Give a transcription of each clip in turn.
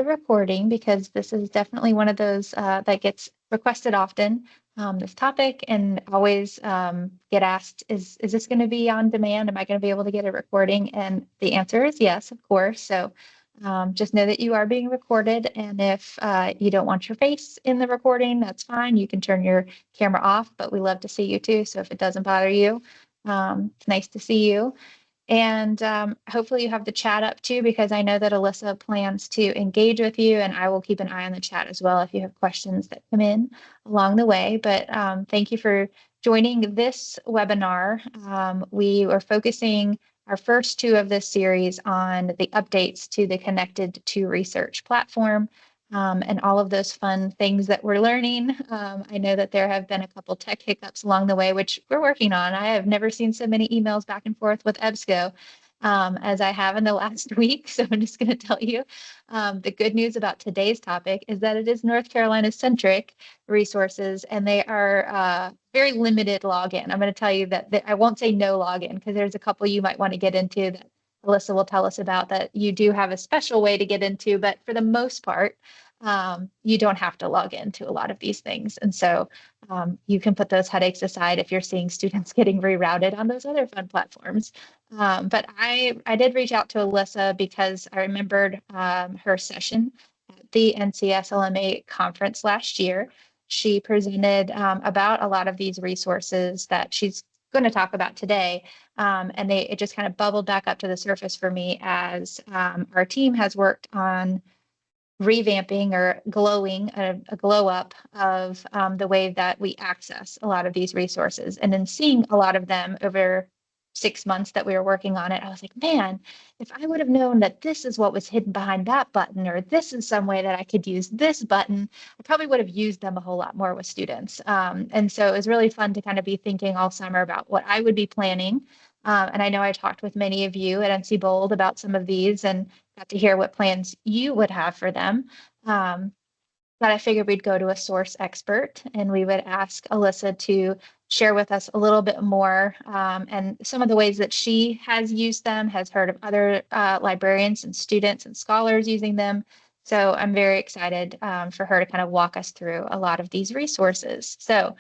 the recording because this is definitely one of those that gets requested often, this topic, and always get asked, is this going to be on demand? Am I going to be able to get a recording? And the answer is yes, of course. So just know that you are being recorded. And if you don't want your face in the recording, that's fine. You can turn your camera off, but we love to see you too. So if it doesn't bother you, it's nice to see you. And hopefully you have the chat up too, because I know that Alyssa plans to engage with you, and I will keep an eye on the chat as well if you have questions that come in along the way. But thank you for joining this webinar. We are focusing our first two of this series on the updates to the ConnectED research platform. And all of those fun things that we're learning. I know that there have been a couple tech hiccups along the way, which we're working on. I have never seen so many emails back and forth with EBSCO as I have in the last week. So I'm just going to tell you the good news about today's topic is that it is North Carolina centric resources, and they are very limited login. I'm going to tell you that I won't say no login because there's a couple you might want to get into that Alyssa will tell us about that you do have a special way to get into, but for the most part, you don't have to log into a lot of these things. And so you can put those headaches aside if you're seeing students getting rerouted on those other fun platforms. But I did reach out to Alyssa because I remembered her session at the NCSLMA conference last year. She presented about a lot of these resources that she's going to talk about today. And it just kind of bubbled back up to the surface for me as our team has worked on revamping or glowing a glow up of the way that we access a lot of these resources. And then seeing a lot of them over 6 months that we were working on it, I was like, man, if I would have known that this is what was hidden behind that button, or this is some way that I could use this button, I probably would have used them a whole lot more with students. And so it was really fun to kind of be thinking all summer about what I would be planning. And I know I talked with many of you at NC Bold about some of these and got to hear what plans you would have for them. But I figured we'd go to a source expert and we would ask Alyssa to share with us a little bit more and some of the ways that she has used them, has heard of other librarians and students and scholars using them. So I'm very excited for her to kind of walk us through a lot of these resources. So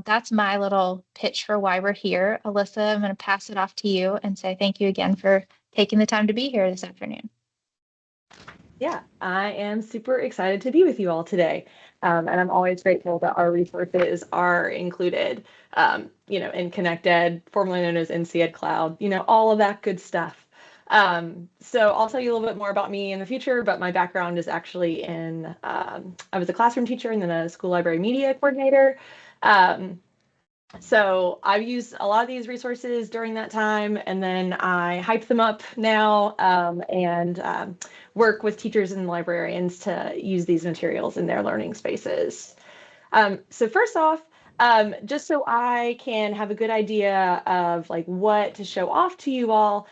that's my little pitch for why we're here. Alyssa, I'm going to pass it off to you and say thank you again for taking the time to be here this afternoon. Yeah, I am super excited to be with you all today. And I'm always grateful that our resources are included, in ConnectED, formerly known as NCED Cloud, all of that good stuff. So I'll tell you a little bit more about me in the future, but my background is actually I was a classroom teacher and then a school library media coordinator. So I've used a lot of these resources during that time, and then I hype them up now and work with teachers and librarians to use these materials in their learning spaces. So first off, just so I can have a good idea of what to show off to you all,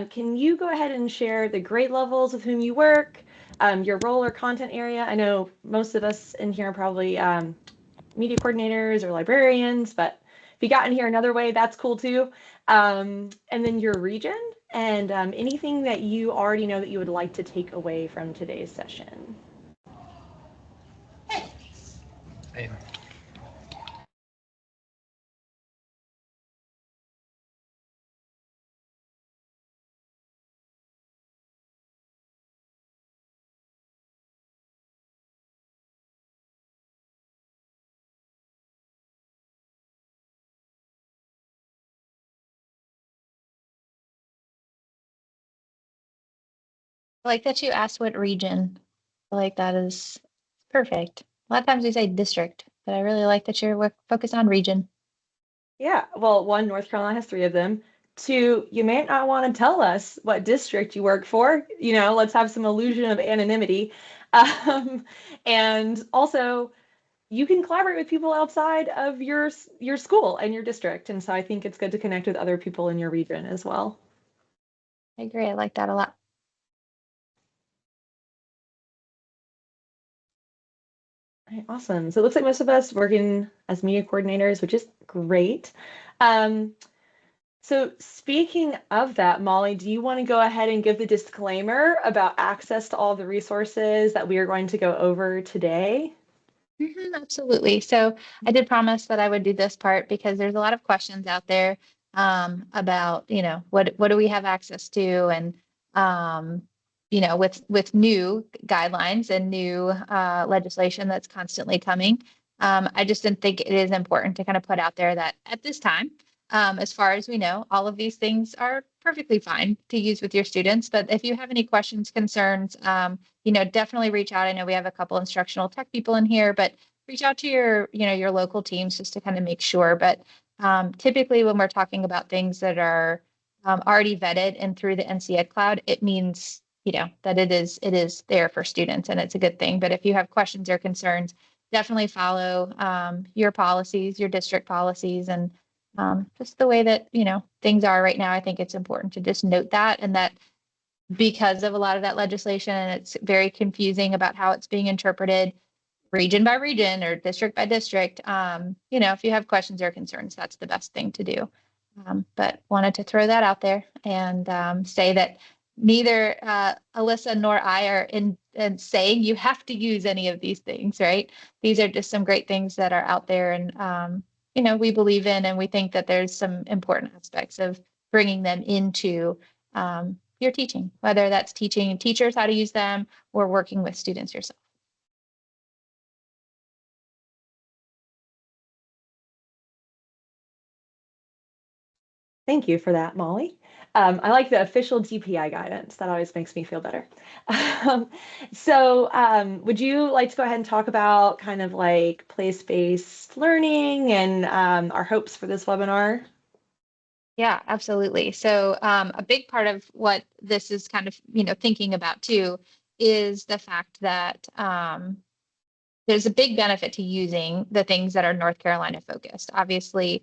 can you go ahead and share the grade levels with whom you work, your role or content area? I know most of us in here are probably media coordinators or librarians, but if you got in here another way, that's cool too. And then your region and anything that you already know that you would like to take away from today's session. Hey. I like that you asked what region. I like that is perfect. A lot of times we say district, but I really like that you're focused on region. Yeah, well, one, North Carolina has 3 of them. 2, you may not want to tell us what district you work for. Let's have some illusion of anonymity. And also, you can collaborate with people outside of your school and your district. And so I think it's good to connect with other people in your region as well. I agree. I like that a lot. All right, awesome. So it looks like most of us working as media coordinators, which is great. So speaking of that, Molly, do you want to go ahead and give the disclaimer about access to all the resources that we are going to go over today? Absolutely. So I did promise that I would do this part because there's a lot of questions out there about, what do we have access to, and with new guidelines and new legislation that's constantly coming. I just didn't think it is important to kind of put out there that at this time, as far as we know, all of these things are perfectly fine to use with your students. But if you have any questions, concerns, definitely reach out. I know we have a couple instructional tech people in here, but reach out to your local teams just to kind of make sure. But typically when we're talking about things that are already vetted and through the NCED cloud, it means, that it is there for students, and it's a good thing. But if you have questions or concerns, definitely follow your policies, your district policies, and just the way that, things are right now. I think it's important to just note that, and that because of a lot of that legislation, and it's very confusing about how it's being interpreted region by region or district by district. If you have questions or concerns, that's the best thing to do. But wanted to throw that out there and say that neither Alyssa nor I are in saying you have to use any of these things, right? These are just some great things that are out there, and we believe in, and we think that there's some important aspects of bringing them into your teaching, whether that's teaching teachers how to use them or working with students yourself. Thank you for that, Molly. I like the official DPI guidance. That always makes me feel better. Would you like to go ahead and talk about kind of like place-based learning and our hopes for this webinar? Yeah, absolutely. So a big part of what this is kind of, thinking about too is the fact that there's a big benefit to using the things that are North Carolina focused. Obviously,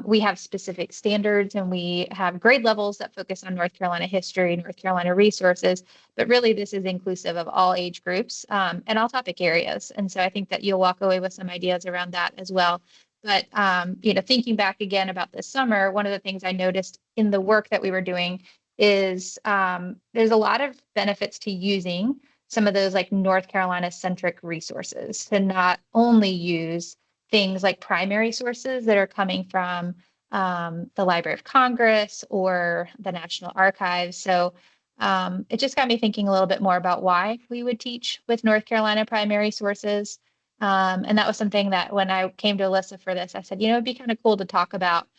we have specific standards and we have grade levels that focus on North Carolina history, North Carolina resources, but really this is inclusive of all age groups and all topic areas. And so I think that you'll walk away with some ideas around that as well. But thinking back again about this summer, one of the things I noticed in the work that we were doing is there's a lot of benefits to using some of those like North Carolina centric resources, to not only use things like primary sources that are coming from the Library of Congress or the National Archives. So it just got me thinking a little bit more about why we would teach with North Carolina primary sources. And that was something that when I came to Alyssa for this, I said, it'd be kind of cool to talk about,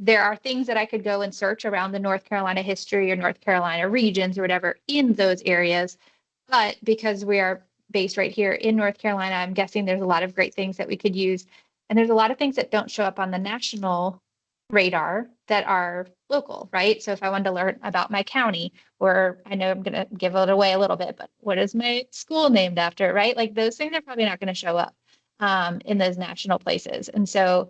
there are things that I could go and search around the North Carolina history or North Carolina regions or whatever in those areas. But because we are based right here in North Carolina, I'm guessing there's a lot of great things that we could use. And there's a lot of things that don't show up on the national radar that are local, right? So if I wanted to learn about my county, or I know I'm going to give it away a little bit, but what is my school named after, right? Like those things are probably not going to show up in those national places. And so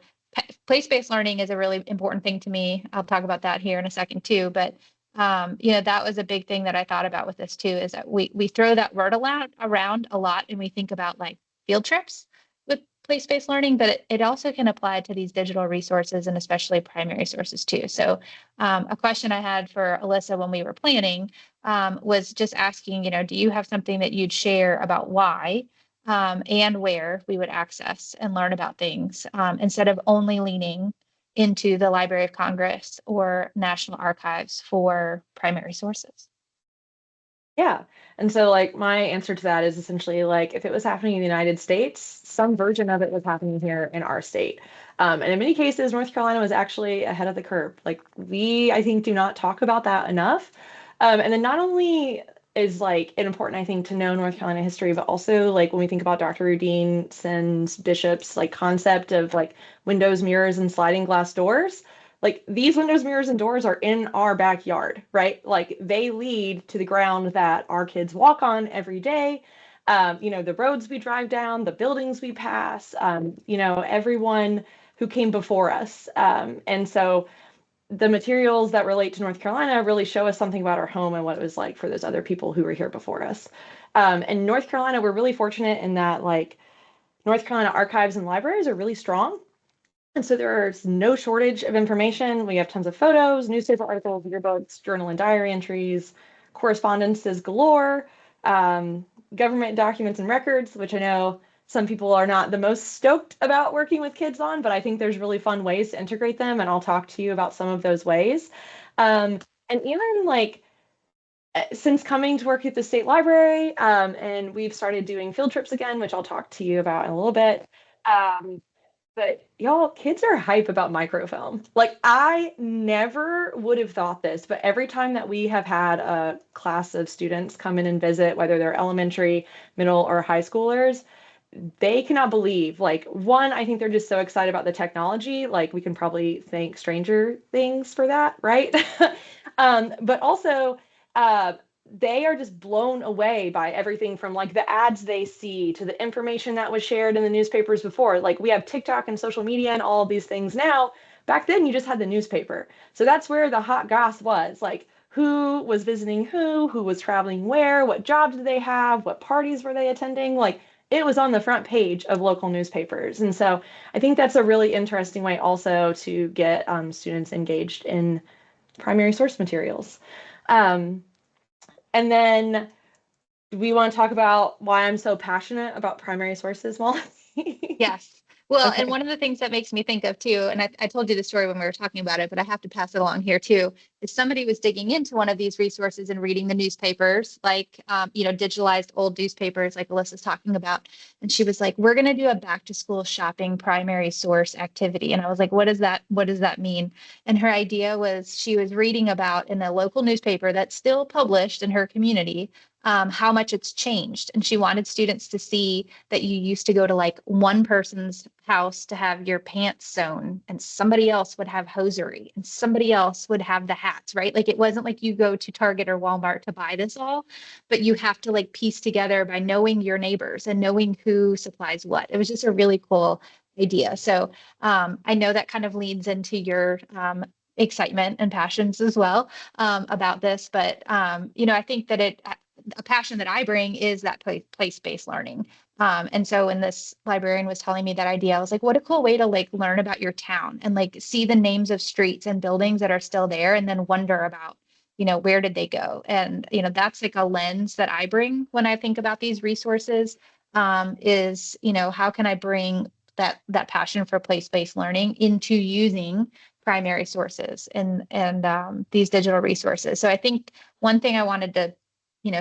place-based learning is a really important thing to me. I'll talk about that here in a second too. But that was a big thing that I thought about with this too, is that we throw that word around a lot, and we think about like field trips with place-based learning, but it also can apply to these digital resources and especially primary sources too. So a question I had for Alyssa when we were planning was just asking, do you have something that you'd share about why and where we would access and learn about things instead of only leaning into the Library of Congress or National Archives for primary sources? Yeah. And so like my answer to that is essentially like if it was happening in the United States, some version of it was happening here in our state. And in many cases, North Carolina was actually ahead of the curve. Like we, I think, do not talk about that enough. And then not only is like it important, I think, to know North Carolina history, but also like when we think about Dr. Rudin's Bishop's like concept of like windows, mirrors, and sliding glass doors, like these windows, mirrors, and doors are in our backyard, right? Like they lead to the ground that our kids walk on every day. The roads we drive down, the buildings we pass, everyone who came before us. And so the materials that relate to North Carolina really show us something about our home and what it was like for those other people who were here before us. And North Carolina, we're really fortunate in that like North Carolina archives and libraries are really strong. And so there's no shortage of information. We have tons of photos, newspaper articles, yearbooks, journal and diary entries, correspondences galore, um, government documents and records, which I know some people are not the most stoked about working with kids on, but I think there's really fun ways to integrate them, and I'll talk to you about some of those ways. Um, and even like since coming to work at the state library, and we've started doing field trips again, which I'll talk to you about in a little bit. Um, but y'all, kids are hype about microfilm. Like, I never would have thought this, but every time that we have had a class of students come in and visit, whether they're elementary, middle, or high schoolers, they cannot believe, like, one, I think they're just so excited about the technology. Like, we can probably thank Stranger Things for that, right? But also, uh, they are just blown away by everything from like the ads they see to the information that was shared in the newspapers before. Like, we have TikTok and social media and all of these things now. Back then, you just had the newspaper. So that's where the hot goss was. Like, who was visiting who was traveling where, what jobs did they have, what parties were they attending? Like, it was on the front page of local newspapers. And so I think that's a really interesting way also to get students engaged in primary source materials. Um, and then we want to talk about why I'm so passionate about primary sources, Molly. Yes. Well, and Okay. one of the things that makes me think of too, and I told you the story when we were talking about it, but I have to pass it along here too, is somebody was digging into one of these resources and reading the newspapers, like, digitalized old newspapers, like Alyssa's talking about. And she was like, we're going to do a back to school shopping primary source activity. And I was like, what does that mean? And her idea was she was reading about in a local newspaper that's still published in her community, how much it's changed. And she wanted students to see that you used to go to like one person's house to have your pants sewn, and somebody else would have hosiery, and somebody else would have the hats, right? Like, it wasn't like you go to Target or Walmart to buy this all, but you have to like piece together by knowing your neighbors and knowing who supplies what. It was just a really cool idea. So I know that kind of leads into your excitement and passions as well, about this, but I think that a passion that I bring is that place-based learning. And so when this librarian was telling me that idea, I was like, what a cool way to like learn about your town and like see the names of streets and buildings that are still there and then wonder about, where did they go? And, that's like a lens that I bring when I think about these resources, is, how can I bring that passion for place-based learning into using primary sources and these digital resources. So I think one thing I wanted to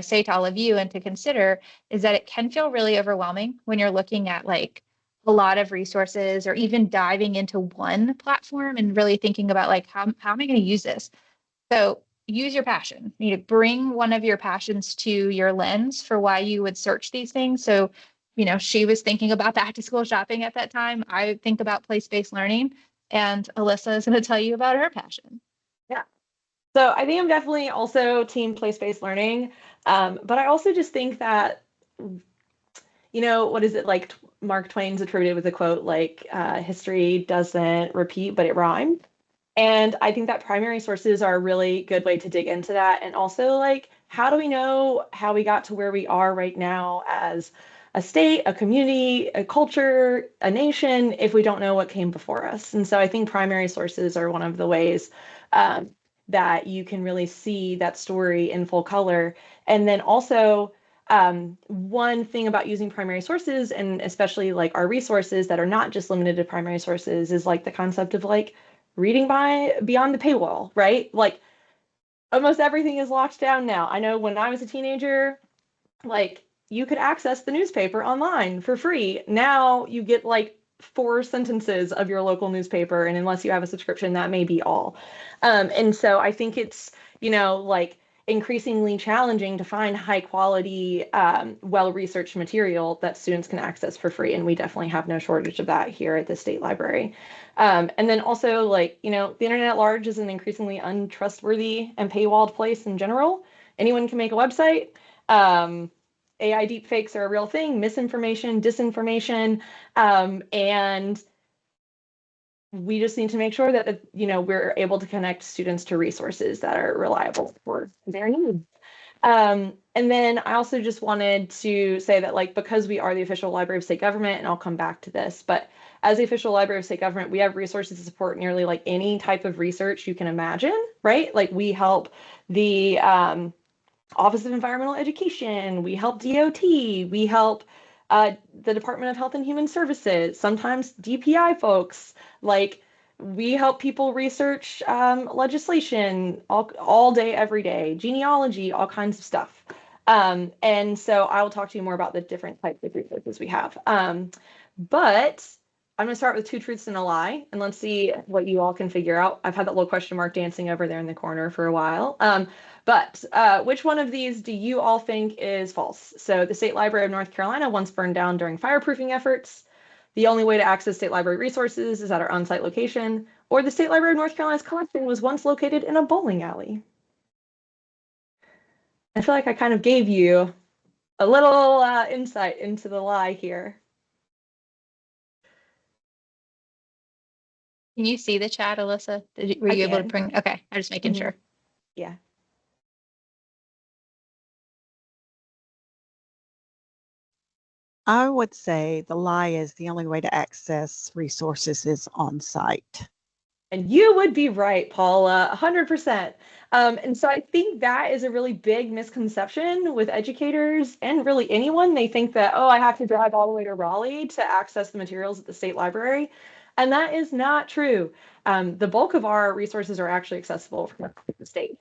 say to all of you and to consider is that it can feel really overwhelming when you're looking at like a lot of resources or even diving into one platform and really thinking about like how am I going to use this? So use your passion. Bring one of your passions to your lens for why you would search these things. So, she was thinking about back to school shopping at that time. I think about place-based learning, and Alyssa is going to tell you about her passion. Yeah. So I think I'm definitely also team place-based learning. But I also just think that, what is it like? Mark Twain's attributed with a quote like, history doesn't repeat, but it rhymes. And I think that primary sources are a really good way to dig into that. And also, like, how do we know how we got to where we are right now as a state, a community, a culture, a nation, if we don't know what came before us? And so I think primary sources are one of the ways um, that you can really see that story in full color. And then also, one thing about using primary sources, and especially like our resources that are not just limited to primary sources, is like the concept of like reading by beyond the paywall, right? Like, almost everything is locked down now. I know when I was a teenager, like, you could access the newspaper online for free. Now you get like 4 sentences of your local newspaper, and unless you have a subscription, that may be all. And so I think it's, like, increasingly challenging to find high quality, well-researched material that students can access for free. And we definitely have no shortage of that here at the State Library. And then also, like, the internet at large is an increasingly untrustworthy and paywalled place in general. Anyone can make a website. AI deepfakes are a real thing, misinformation, disinformation, and we just need to make sure that we're able to connect students to resources that are reliable for their needs. And then I also just wanted to say that, like, because we are the official library of state government, and I'll come back to this, but as the official library of state government, we have resources to support nearly like any type of research you can imagine, right? Like we help the Office of Environmental Education, we help DOT, we help the Department of Health and Human Services, sometimes DPI folks, like we help people research legislation all day, every day, genealogy, all kinds of stuff. And so I will talk to you more about the different types of resources we have. But I'm going to start with two truths and a lie, and let's see what you all can figure out. I've had that little question mark dancing over there in the corner for a while. But which one of these do you all think is false? So the State Library of North Carolina once burned down during fireproofing efforts. The only way to access state library resources is at our on-site location, or the State Library of North Carolina's collection was once located in a bowling alley. I feel like I kind of gave you a little insight into the lie here. Can you see the chat, Alyssa? Were you able to bring? Okay, I'm just making sure. Yeah. I would say the lie is the only way to access resources is on site. And you would be right, Paula, 100%. And so I think that is a really big misconception with educators and really anyone. They think that, oh, I have to drive all the way to Raleigh to access the materials at the state library. And that is not true. The bulk of our resources are actually accessible from the state.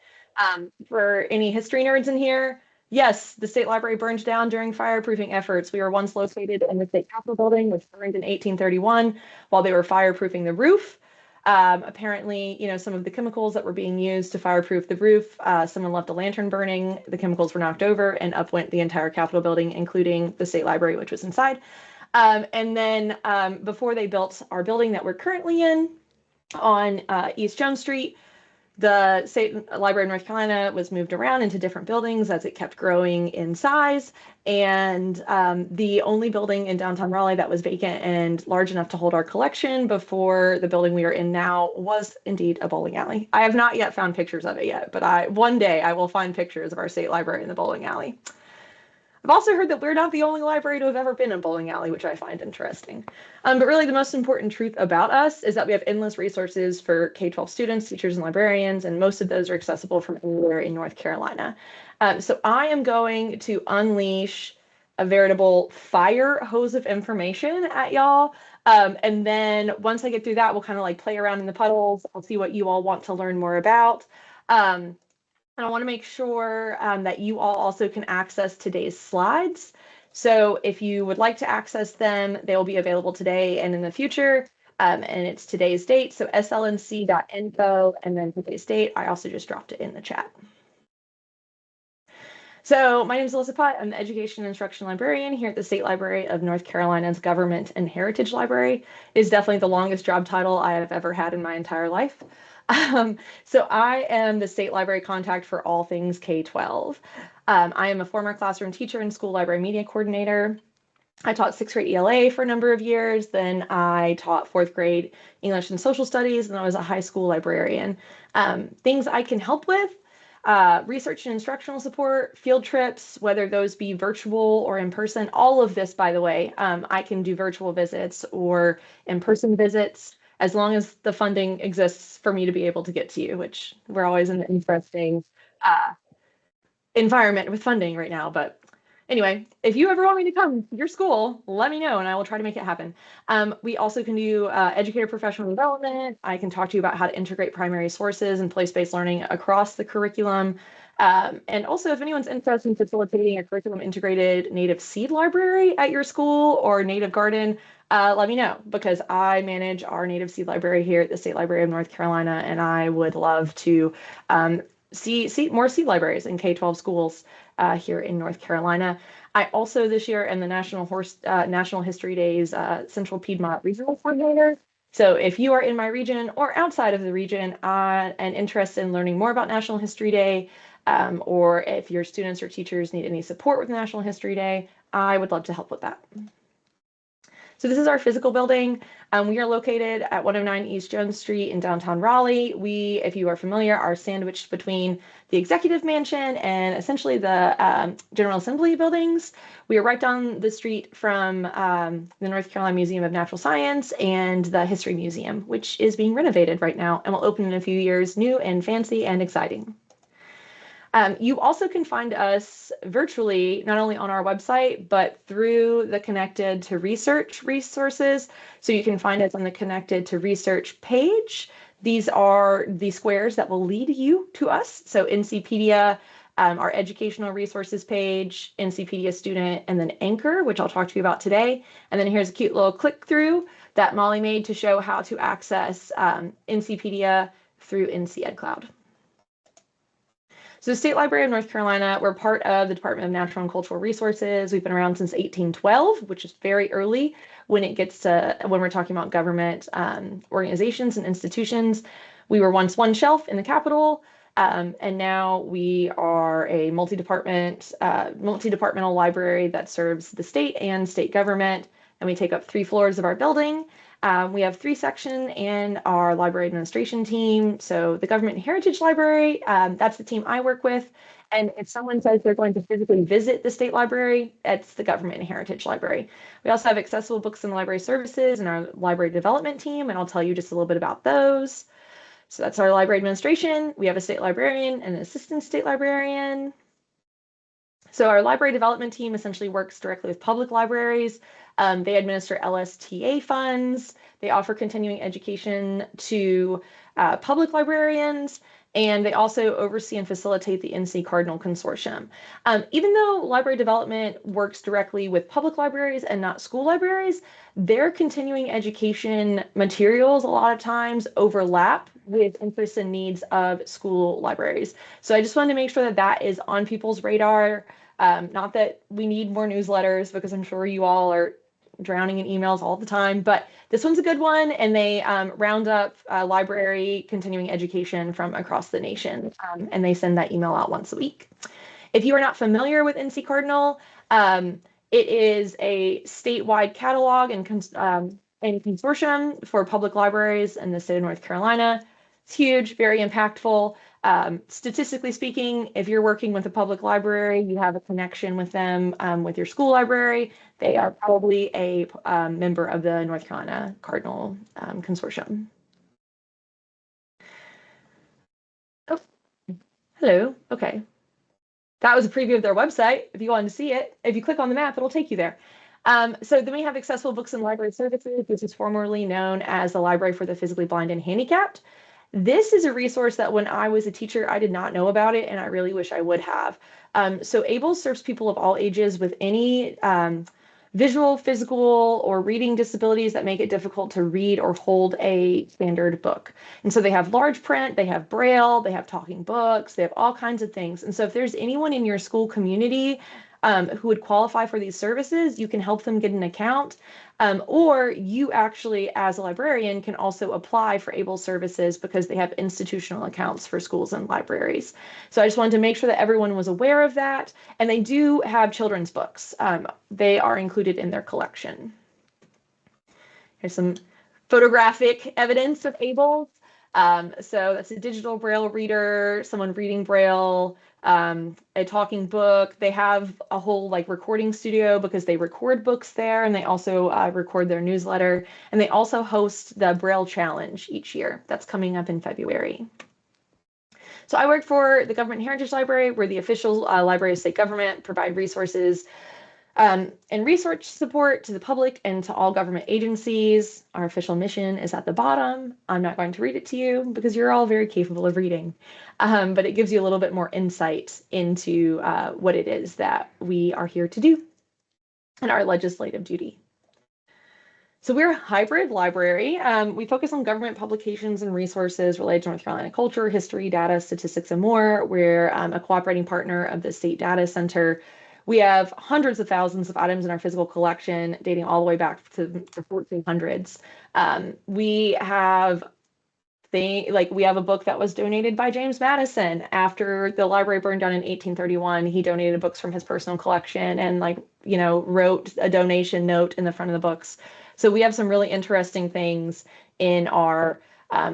For any history nerds in here, yes, the state library burned down during fireproofing efforts. We were once located in the state capitol building, which burned in 1831 while they were fireproofing the roof. Apparently, some of the chemicals that were being used to fireproof the roof, someone left a lantern burning, the chemicals were knocked over, and up went the entire Capitol building, including the state library, which was inside. And then before they built our building that we're currently in on East Jones Street, the State Library of North Carolina was moved around into different buildings as it kept growing in size. And the only building in downtown Raleigh that was vacant and large enough to hold our collection before the building we are in now was indeed a bowling alley. I have not yet found pictures of it yet, but one day I will find pictures of our state library in the bowling alley. I've also heard that we're not the only library to have ever been in a bowling alley, which I find interesting. But really the most important truth about us is that we have endless resources for K-12 students, teachers, and librarians, and most of those are accessible from anywhere in North Carolina. So I am going to unleash a veritable fire hose of information at y'all. And then once I get through that, we'll kind of like play around in the puddles. I'll see what you all want to learn more about. And I want to make sure that you all also can access today's slides. So if you would like to access them, they will be available today and in the future. And it's today's date. So slnc.info and then today's date. I also just dropped it in the chat. So my name is Alyssa Putt. I'm the Education and Instruction Librarian here at the State Library of North Carolina's Government and Heritage Library. It is definitely the longest job title I have ever had in my entire life. So I am the state library contact for all things K-12. I am a former classroom teacher and school library media coordinator. I taught 6th grade ELA for a number of years. Then I taught 4th grade English and social studies, and I was a high school librarian. Things I can help with: research and instructional support, field trips, whether those be virtual or in person. All of this, by the way, I can do virtual visits or in-person visits, as long as the funding exists for me to be able to get to you, which we're always in an interesting environment with funding right now. But anyway, if you ever want me to come to your school, let me know and I will try to make it happen. We also can do educator professional development. I can talk to you about how to integrate primary sources and place-based learning across the curriculum. And also, if anyone's interested in facilitating a curriculum integrated native seed library at your school or native garden, let me know, because I manage our native seed library here at the State Library of North Carolina, and I would love to see more seed libraries in K-12 schools here in North Carolina. I also this year am the National History Days Central Piedmont Regional Coordinator. So if you are in my region or outside of the region and interested in learning more about National History Day, or if your students or teachers need any support with National History Day, I would love to help with that. So this is our physical building. We are located at 109 East Jones Street in downtown Raleigh. We, if you are familiar, are sandwiched between the Executive Mansion and essentially the General Assembly buildings. We are right down the street from the North Carolina Museum of Natural Science and the History Museum, which is being renovated right now and will open in a few years, new and fancy and exciting. You also can find us virtually, not only on our website, but through the Connected to Research resources. So you can find us on the Connected to Research page. These are the squares that will lead you to us. So NCpedia, our educational resources page, NCpedia student, and then Anchor, which I'll talk to you about today. And then here's a cute little click through that Molly made to show how to access NCpedia through NCED Cloud. So the State Library of North Carolina, we're part of the Department of Natural and Cultural Resources. We've been around since 1812, which is very early when we're talking about government organizations and institutions. We were once one shelf in the Capitol, and now we are a multi-departmental library that serves the state and state government, and we take up 3 floors of our building. We have 3 sections in our library administration team. So the Government and Heritage Library, that's the team I work with. And if someone says they're going to physically visit the state library, it's the Government and Heritage Library. We also have accessible books and library services in our library development team, and I'll tell you just a little bit about those. So that's our library administration. We have a state librarian and an assistant state librarian. So our library development team essentially works directly with public libraries. They administer LSTA funds. They offer continuing education to public librarians, and they also oversee and facilitate the NC Cardinal Consortium. Even though library development works directly with public libraries and not school libraries, their continuing education materials a lot of times overlap with interests and needs of school libraries. So I just wanted to make sure that that is on people's radar. Not that we need more newsletters, because I'm sure you all are drowning in emails all the time, but this one's a good one, and they round up library continuing education from across the nation, and they send that email out once a week. If you are not familiar with NC Cardinal, it is a statewide catalog and consortium for public libraries in the state of North Carolina. It's huge, very impactful. Statistically speaking, if you're working with a public library, you have a connection with them with your school library, they are probably a member of the North Carolina Cardinal Consortium. Oh, hello. Okay. That was a preview of their website. If you wanted to see it, if you click on the map, it'll take you there. So then we have accessible books and library services, which is formerly known as the Library for the Physically Blind and Handicapped. This is a resource that when I was a teacher, I did not know about it, and I really wish I would have. So ABLE serves people of all ages with any visual, physical, or reading disabilities that make it difficult to read or hold a standard book. And so they have large print, they have Braille, they have talking books, they have all kinds of things. And so if there's anyone in your school community who would qualify for these services, you can help them get an account. Or you actually, as a librarian, can also apply for ABLE services because they have institutional accounts for schools and libraries. So I just wanted to make sure that everyone was aware of that. And they do have children's books. They are included in their collection. Here's some photographic evidence of ABLE. So that's a digital Braille reader, someone reading Braille, a talking book. They have a whole recording studio because they record books there, and they also record their newsletter, and they also host the Braille Challenge each year. That's coming up in February. So I work for the Government and Heritage Library. We're the official library of state government, provide resources and research support to the public and to all government agencies. Our official mission is at the bottom. I'm not going to read it to you because you're all very capable of reading, but it gives you a little bit more insight into what it is that we are here to do and our legislative duty. So we're a hybrid library. We focus on government publications and resources related to North Carolina culture, history, data, statistics, and more. We're a cooperating partner of the State Data Center. We have hundreds of thousands of items in our physical collection dating all the way back to the 1400s. We have a book that was donated by James Madison after the library burned down in 1831. He donated books from his personal collection and wrote a donation note in the front of the books. So we have some really interesting things in our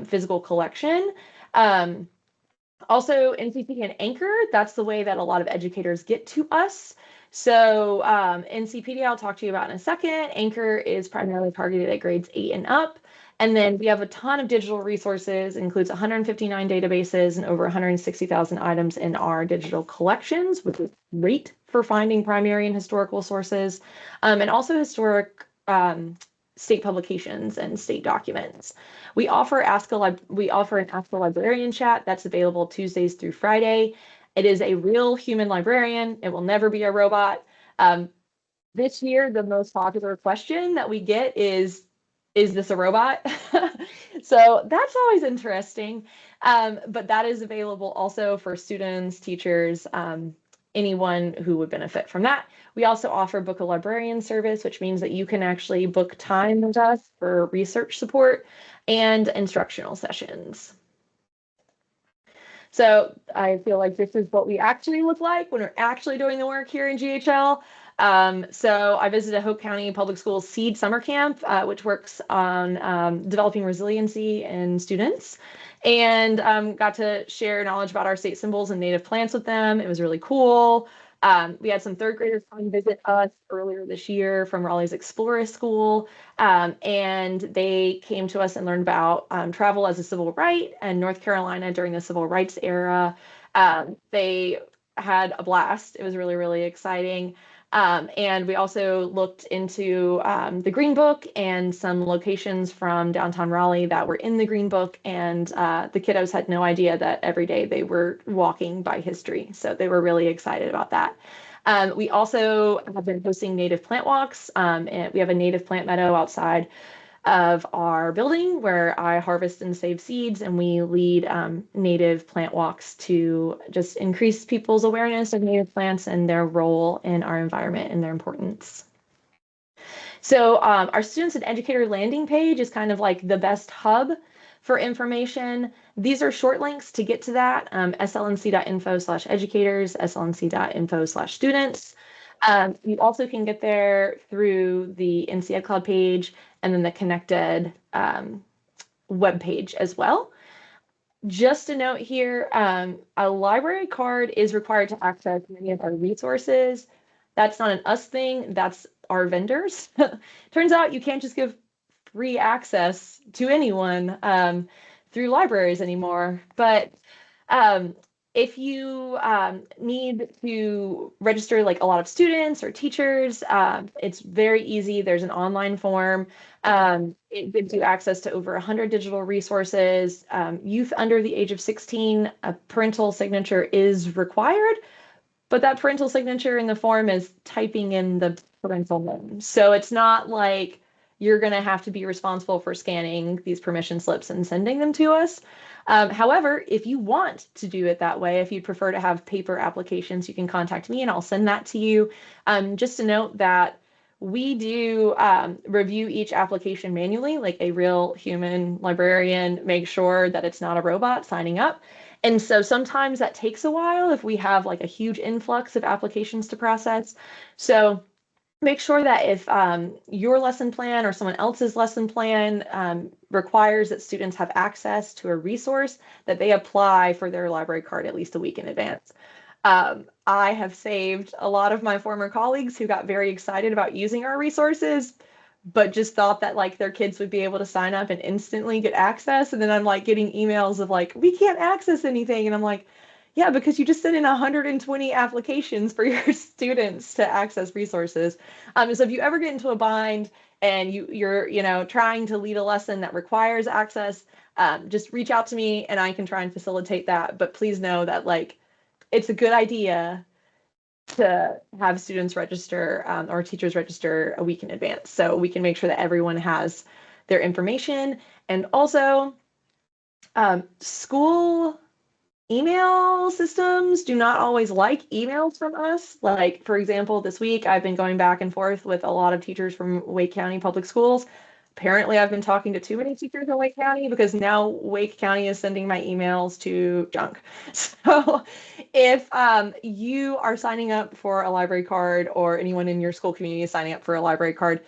physical collection. Also, NCpedia and Anchor, that's the way that a lot of educators get to us. So NCpedia, I'll talk to you about in a second. Anchor is primarily targeted at grades 8 and up. And then we have a ton of digital resources, includes 159 databases and over 160,000 items in our digital collections, which is great for finding primary and historical sources, and also historic state publications and state documents. We offer an Ask a Librarian chat that's available Tuesdays through Friday. It is a real human librarian. It will never be a robot. This year, the most popular question that we get is this a robot? So that's always interesting. But that is available also for students, teachers, anyone who would benefit from that. We also offer book a librarian service, which means that you can actually book time with us for research support and instructional sessions. So I feel like this is what we actually look like when we're actually doing the work here in GHL. So I visited Hope County Public Schools Seed Summer Camp, which works on developing resiliency in students, and got to share knowledge about our state symbols and native plants with them. It was really cool. We had some third graders come visit us earlier this year from Raleigh's Explorer School, and they came to us and learned about travel as a civil right and North Carolina during the civil rights era. They had a blast. It was really, really exciting. And we also looked into the Green Book and some locations from downtown Raleigh that were in the Green Book, and the kiddos had no idea that every day they were walking by history. So they were really excited about that. We also have been hosting native plant walks, and we have a native plant meadow outside of our building where I harvest and save seeds, and we lead native plant walks to just increase people's awareness of native plants and their role in our environment and their importance. So our students and educator landing page is kind of like the best hub for information. These are short links to get to that, slnc.info/educators, slnc.info/students. You also can get there through the NCED Cloud page and then the ConnectED web page as well. Just a note here, a library card is required to access many of our resources. That's not an us thing, that's our vendors. Turns out you can't just give free access to anyone through libraries anymore. But if you need to register like a lot of students or teachers, it's very easy. There's an online form. It gives you access to over 100 digital resources. Youth under the age of 16, a parental signature is required, but that parental signature in the form is typing in the parental name. So it's not like you're going to have to be responsible for scanning these permission slips and sending them to us. However, if you want to do it that way, if you'd prefer to have paper applications, you can contact me and I'll send that to you. Just to note that we do review each application manually, like a real human librarian, make sure that it's not a robot signing up. And so sometimes that takes a while if we have like a huge influx of applications to process. So make sure that if your lesson plan or someone else's lesson plan requires that students have access to a resource, that they apply for their library card at least a week in advance. I have saved a lot of my former colleagues who got very excited about using our resources, but just thought that like their kids would be able to sign up and instantly get access. And then I'm like getting emails of like, we can't access anything. And I'm like, yeah, because you just sent in 120 applications for your students to access resources. So if you ever get into a bind and you're trying to lead a lesson that requires access, just reach out to me and I can try and facilitate that. But please know that like it's a good idea to have students register or teachers register a week in advance, so we can make sure that everyone has their information. And also, school email systems do not always like emails from us. Like, for example, this week I've been going back and forth with a lot of teachers from Wake County Public Schools. Apparently, I've been talking to too many teachers in Wake County because now Wake County is sending my emails to junk. So if you are signing up for a library card or anyone in your school community is signing up for a library card,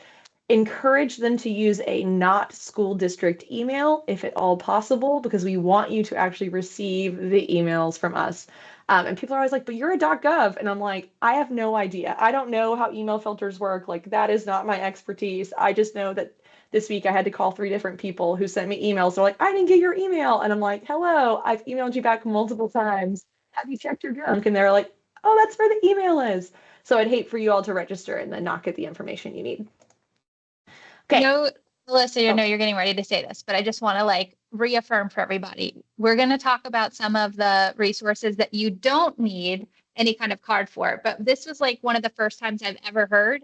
encourage them to use a not school district email if at all possible, because we want you to actually receive the emails from us. And people are always like, but you're a .gov. And I'm like, I have no idea. I don't know how email filters work. Like, that is not my expertise. I just know that this week I had to call 3 different people who sent me emails. They're like, I didn't get your email. And I'm like, hello, I've emailed you back multiple times. Have you checked your junk? And they're like, oh, that's where the email is. So I'd hate for you all to register and then not get the information you need. Okay. No, Alyssa, I know you're getting ready to say this, but I just want to like reaffirm for everybody. We're going to talk about some of the resources that you don't need any kind of card for. But this was like one of the first times I've ever heard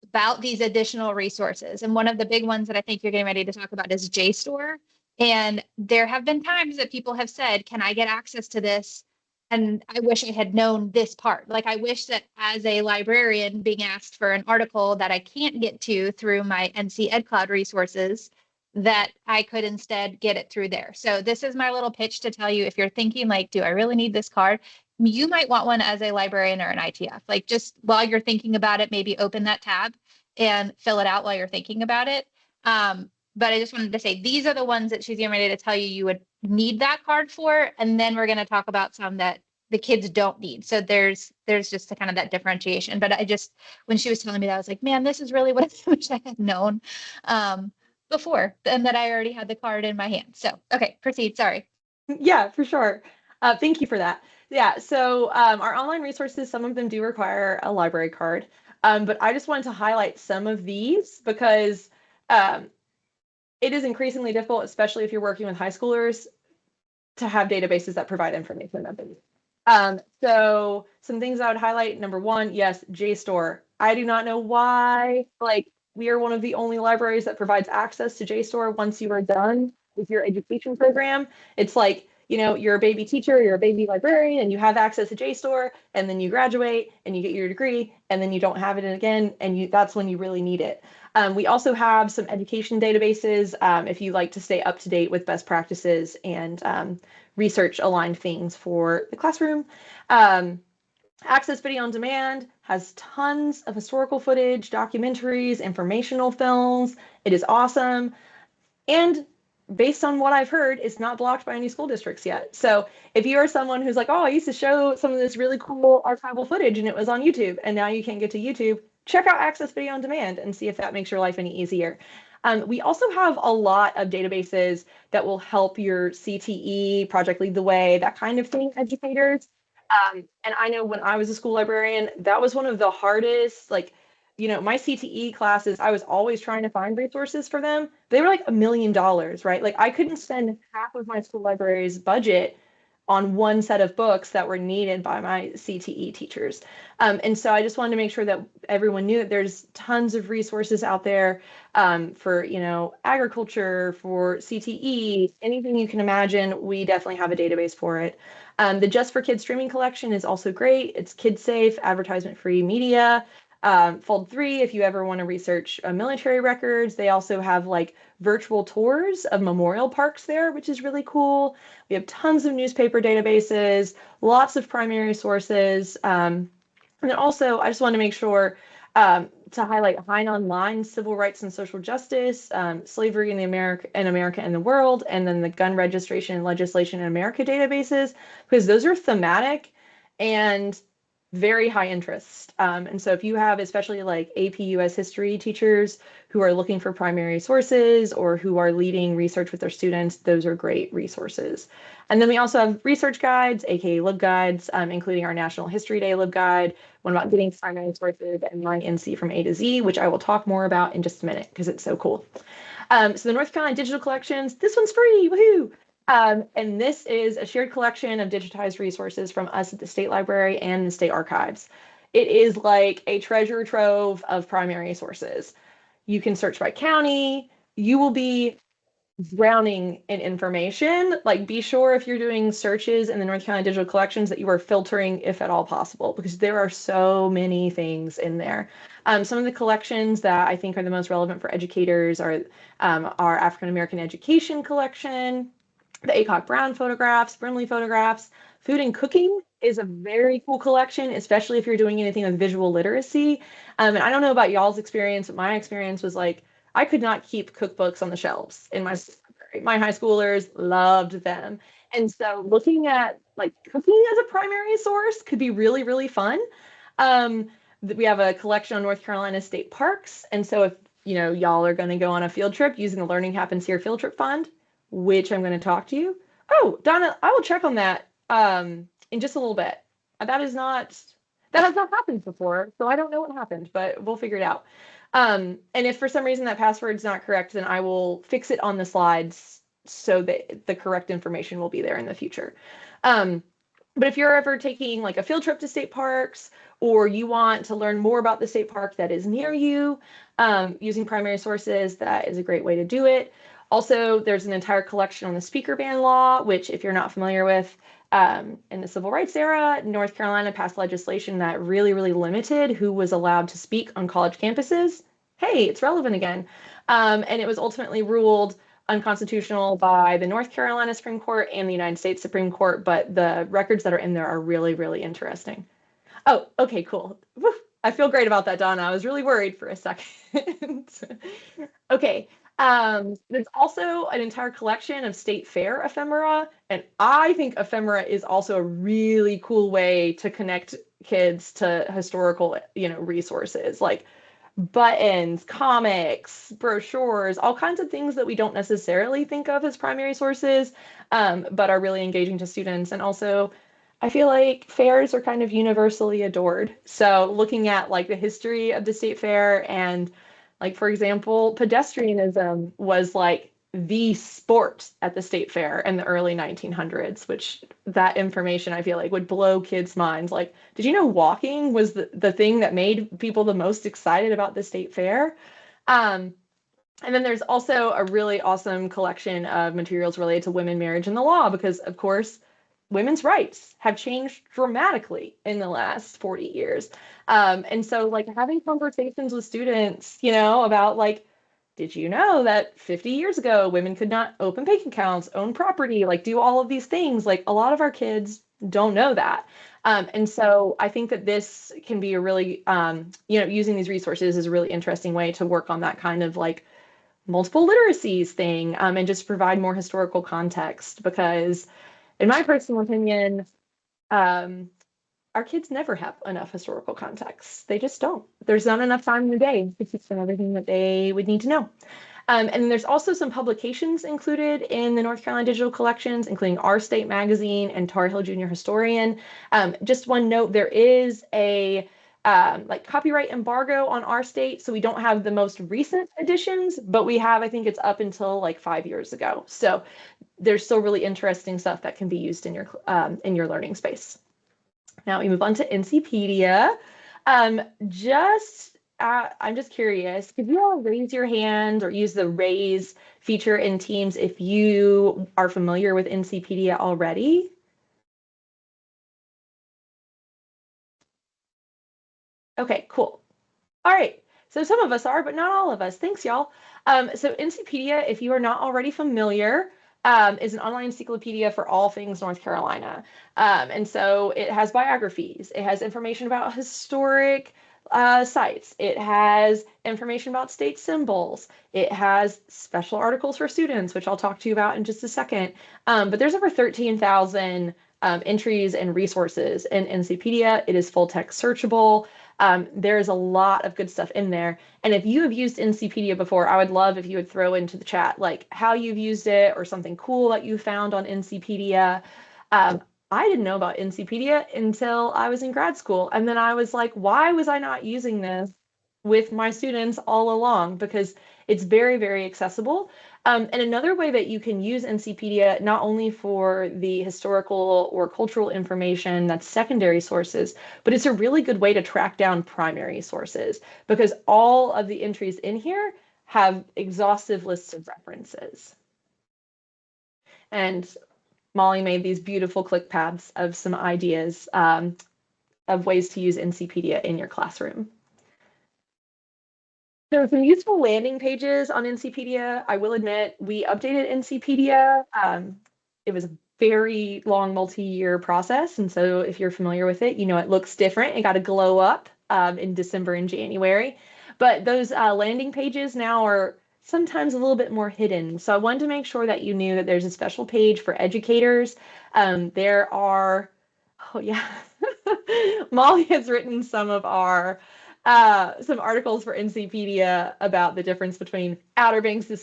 about these additional resources. And one of the big ones that I think you're getting ready to talk about is JSTOR. And there have been times that people have said, can I get access to this? And I wish I had known this part. Like, I wish that as a librarian being asked for an article that I can't get to through my NC Cloud resources, that I could instead get it through there. So this is my little pitch to tell you, if you're thinking like, do I really need this card? You might want one as a librarian or an ITF. Like, just while you're thinking about it, maybe open that tab and fill it out while you're thinking about it. But I just wanted to say, these are the ones that she's getting ready to tell you you would need that card for. And then we're going to talk about some that the kids don't need. So there's just a kind of that differentiation. But I just, when she was telling me that, I was like, man, this is really what I wish I had known before, and that I already had the card in my hand. So, okay, proceed. Sorry. Yeah, for sure. Thank you for that. Yeah, so our online resources, some of them do require a library card. But I just wanted to highlight some of these because it is increasingly difficult, especially if you're working with high schoolers, to have databases that provide information about them. So some things I would highlight. Number one, yes, JSTOR. I do not know why, like, we are one of the only libraries that provides access to JSTOR once you are done with your education program. It's like, you know, you're a baby teacher, you're a baby librarian, and you have access to JSTOR, and then you graduate and you get your degree, and then you don't have it again, and that's when you really need it. We also have some education databases if you like to stay up to date with best practices and research aligned things for the classroom. Access Video on Demand has tons of historical footage, documentaries, informational films. It is awesome. And based on what I've heard, it's not blocked by any school districts yet. So if you are someone who's like, oh, I used to show some of this really cool archival footage and it was on YouTube, and now you can't get to YouTube, check out Access Video on Demand and see if that makes your life any easier. We also have a lot of databases that will help your CTE, Project Lead the Way, that kind of thing, educators. And I know when I was a school librarian, that was one of the hardest, like, you know, my CTE classes, I was always trying to find resources for them. They were like $1 million, right? Like, I couldn't spend half of my school library's budget on one set of books that were needed by my CTE teachers. And so I just wanted to make sure that everyone knew that there's tons of resources out there for, you know, agriculture, for CTE, anything you can imagine. We definitely have a database for it. The Just for Kids streaming collection is also great. It's kid safe, advertisement-free media. Fold 3, if you ever want to research military records, they also have like virtual tours of memorial parks there, which is really cool. We have tons of newspaper databases, lots of primary sources. And then also, I just want to make sure to highlight Hein Online, Civil Rights and Social Justice, Slavery in America and the World, and then the Gun Registration and Legislation in America databases, because those are thematic and very high interest. And so if you have especially like AP US history teachers who are looking for primary sources or who are leading research with their students, those are great resources. And then we also have research guides, aka LibGuides, including our National History Day LibGuide, one about getting primary sources, and my NC from A to Z, which I will talk more about in just a minute because it's so cool. So the North Carolina Digital Collections, this one's free, woohoo! And this is a shared collection of digitized resources from us at the State Library and the State Archives. It is like a treasure trove of primary sources. You can search by county. You will be drowning in information. Like, be sure if you're doing searches in the North Carolina Digital Collections that you are filtering if at all possible, because there are so many things in there. Some of the collections that I think are the most relevant for educators are our African American Education Collection, the Acock Brown photographs, Brimley photographs, food and cooking is a very cool collection, especially if you're doing anything with visual literacy. And I don't know about y'all's experience, but my experience was like, I could not keep cookbooks on the shelves in my library. My high schoolers loved them. And so looking at like cooking as a primary source could be really, really fun. We have a collection on North Carolina state parks. And so if y'all are going to go on a field trip using the Learning Happens Here Field Trip Fund, which I'm going to talk to you. Oh, Donna, I will check on that in just a little bit. That has not happened before, so I don't know what happened, but we'll figure it out. And if for some reason that password's not correct, then I will fix it on the slides so that the correct information will be there in the future. But if you're ever taking like a field trip to state parks, or you want to learn more about the state park that is near you, using primary sources, that is a great way to do it. Also, there's an entire collection on the speaker ban law, which if you're not familiar with, in the civil rights era, North Carolina passed legislation that really, really limited who was allowed to speak on college campuses. Hey, it's relevant again. And it was ultimately ruled unconstitutional by the North Carolina Supreme Court and the United States Supreme Court, but the records that are in there are really, really interesting. Oh, okay, cool. Woo, I feel great about that, Donna. I was really worried for a second. Okay. There's also an entire collection of state fair ephemera, and I think ephemera is also a really cool way to connect kids to historical, resources like buttons, comics, brochures, all kinds of things that we don't necessarily think of as primary sources, but are really engaging to students. And also, I feel like fairs are kind of universally adored. So looking at like the history of the state fair, and like, for example, pedestrianism was like the sport at the state fair in the early 1900s, which that information I feel like would blow kids' minds. Like, did you know walking was the thing that made people the most excited about the state fair? And then there's also a really awesome collection of materials related to women, marriage, and the law, because of course, women's rights have changed dramatically in the last 40 years. And so like having conversations with students, about like, did you know that 50 years ago, women could not open bank accounts, own property, like do all of these things? Like a lot of our kids don't know that. And so I think that this can be a really, using these resources is a really interesting way to work on that kind of like multiple literacies thing, and just provide more historical context, because in my personal opinion, our kids never have enough historical context. They just don't. There's not enough time in the day to teach them everything that they would need to know. And there's also some publications included in the North Carolina digital collections, including Our State Magazine and Tar Heel Junior Historian. Just one note, there is a like copyright embargo on Our State, so we don't have the most recent editions, but we have, I think it's up until like 5 years ago. So there's still really interesting stuff that can be used in your learning space. Now we move on to NCpedia. I'm just curious, could you all raise your hand or use the raise feature in Teams if you are familiar with NCpedia already? Okay, cool. All right. So some of us are, but not all of us. Thanks, y'all. So NCpedia, if you are not already familiar, is an online encyclopedia for all things North Carolina. And so it has biographies. It has information about historic sites. It has information about state symbols. It has special articles for students, which I'll talk to you about in just a second. But there's over 13,000 entries and resources in NCpedia. It is full text searchable. There's a lot of good stuff in there. And if you have used NCpedia before, I would love if you would throw into the chat like how you've used it or something cool that you found on NCpedia. I didn't know about NCpedia until I was in grad school. And then I was like, why was I not using this with my students all along? Because it's very, very accessible. And another way that you can use NCpedia, not only for the historical or cultural information that's secondary sources, but it's a really good way to track down primary sources, because all of the entries in here have exhaustive lists of references. And Molly made these beautiful click paths of some ideas of ways to use NCpedia in your classroom. There are some useful landing pages on NCpedia. I will admit, we updated NCpedia. It was very long multi-year process. And so if you're familiar with it, you know, it looks different. It got to glow up in December and January. But those landing pages now are sometimes a little bit more hidden. So I wanted to make sure that you knew that there's a special page for educators. There are, oh yeah, Molly has written some of our some articles for NCpedia about the difference between Outer Banks, the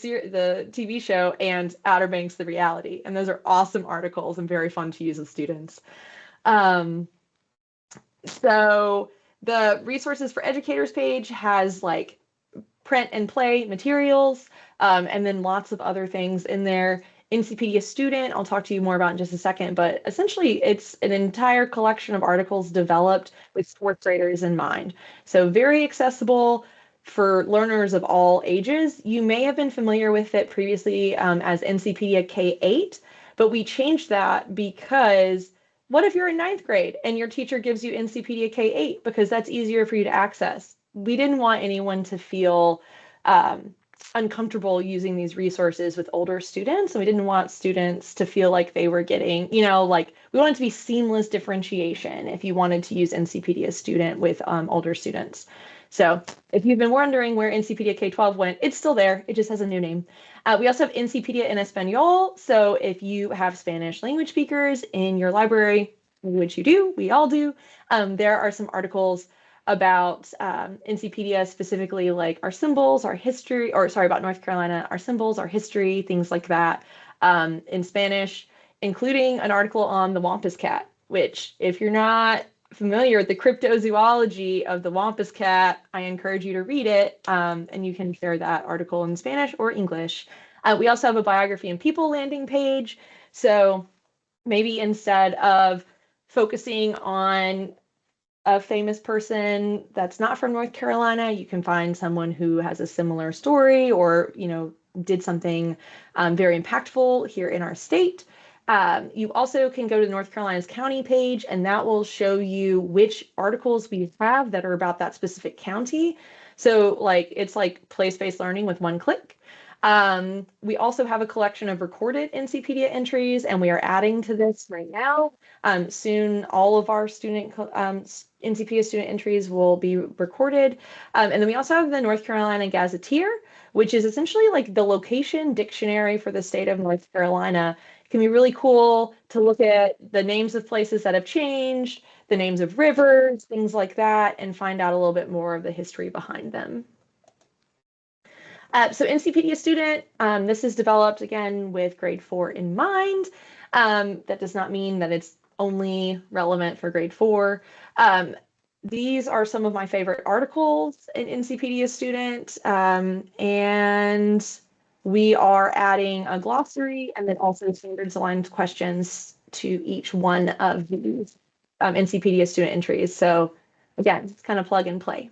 TV show, and Outer Banks, the reality. And those are awesome articles and very fun to use with students. So the resources for educators page has like print and play materials, and then lots of other things in there. NCpedia Student, I'll talk to you more about in just a second, but essentially it's an entire collection of articles developed with fourth graders in mind. So very accessible for learners of all ages. You may have been familiar with it previously as NCpedia K-8, but we changed that because what if you're in ninth grade and your teacher gives you NCpedia K-8 because that's easier for you to access? We didn't want anyone to feel uncomfortable using these resources with older students. And we didn't want students to feel like they were getting, you know, like we wanted to be seamless differentiation if you wanted to use NCpedia Student with older students. So if you've been wondering where NCpedia K-12 went, it's still there. It just has a new name. We also have NCpedia en Español. So if you have Spanish language speakers in your library, which you do, we all do, there are some articles about NCpedia, specifically like our symbols, our history, or sorry, about North Carolina, our symbols, our history, things like that in Spanish, including an article on the Wampus cat, which if you're not familiar with the cryptozoology of the Wampus cat, I encourage you to read it, and you can share that article in Spanish or English. We also have a biography and people landing page. So maybe instead of focusing on a famous person that's not from North Carolina, you can find someone who has a similar story or, you know, did something very impactful here in our state. You also can go to North Carolina's county page, and that will show you which articles we have that are about that specific county. So like it's like place-based learning with one click. We also have a collection of recorded NCpedia entries, and we are adding to this right now. Soon, all of our NCpedia student entries will be recorded. And then we also have the North Carolina Gazetteer, which is essentially like the location dictionary for the state of North Carolina. It can be really cool to look at the names of places that have changed, the names of rivers, things like that, and find out a little bit more of the history behind them. So NCpedia Student, this is developed again with grade 4 in mind. That does not mean that it's only relevant for grade 4. These are some of my favorite articles in NCpedia Student, and we are adding a glossary and then also standards aligned questions to each one of these NCpedia Student entries. So again, it's kind of plug and play.